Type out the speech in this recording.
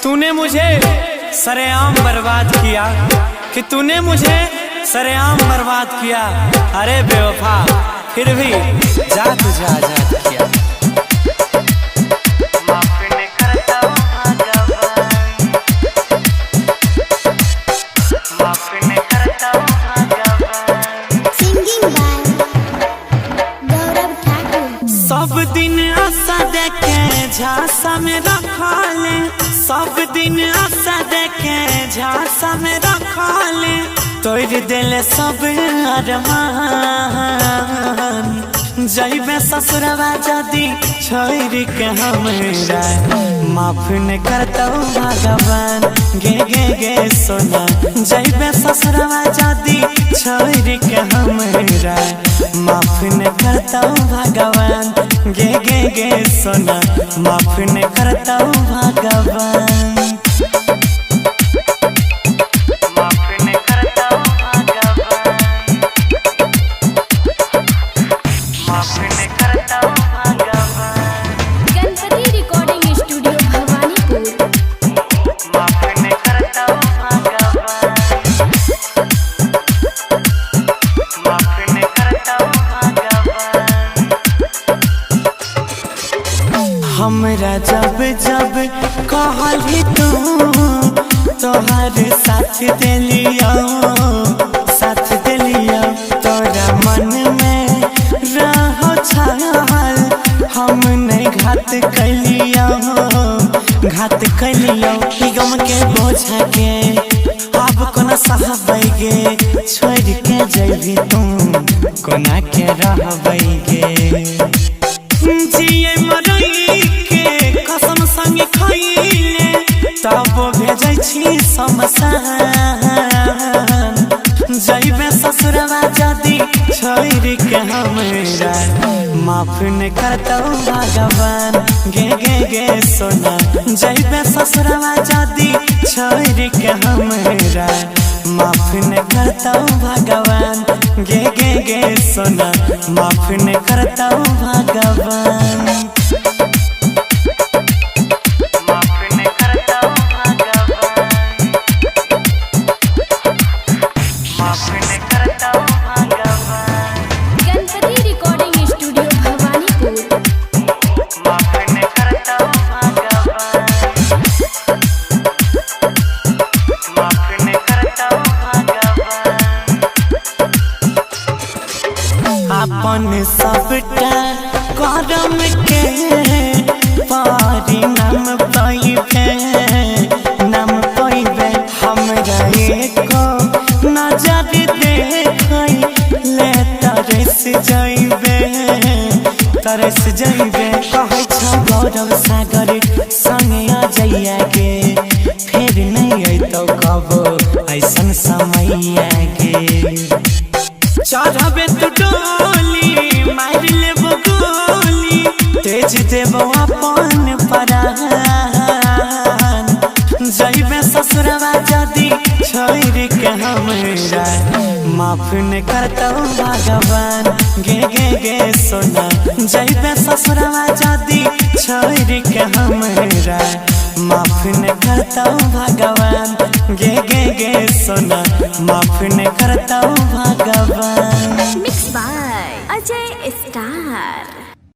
तूने मुझे सरेआम बर्बाद किया, कि तूने मुझे सरेआम बर्बाद किया। अरे बेवफा फिर भी जा तुझे आजाद किया। सब दिन आशा देखे झांसा में रखा ले, सब दिन आशा देखे झांसा में रखा ले। तोड़ दिल सब अरमान, जइबे ससुरवा जदी छोड़ के हमरा। माफ न करतो भगवान गे गे गे सोना, जइबे ससुरवा जदी छोड़ के हमरा। माफ न करतो भगवान गे गे गे सोना, माफ न करतो भगवान। हमरा जब जब कहली तू तोहर साथ दिलिया, साथ दिलिया। तोरा मन में रहो छाल, हम नहीं घात कैलिया, घात कैलिया। गम के बोझा के अब कोना सहबैगे, छोड़ के जइबी तू कोना के रहबैगे। जिए मरई के कसम संग खइले, तब भेजै छी शमशान। जइबे ससुरवा जदी छोड़ के हमरा। माफ न करतो भगवान गे गे गे सोना, जइबे ससुरवा जदी छोड़ के हमरा। माफ न करतो भगवान गे गे गे सोना, माफ न करतो भगवान। अपन सबटा करम के परिणाम पाइबे, नाम पाइबे। हमरा एको नजर देखै ले तरस जइबे, तरस जइबे। कहै छ गौरव सागर संगे आ जइया के, फिर नहीं अइतौ कबो ऐसन समय आगे। चढ़बे तू डोली मार लेबो गोली, तेज देबो अपन प्राण। जइबे ससुरवा जदी छोड़ के हमरा। माफ न करतो भगवान गे गे गे सोना, जइबे ससुरवा जदी छोड़ के हमरा। माफ न करतो भगवान गे गे गे सोना, माफ न करतो भगवान। Mix by Ajay star.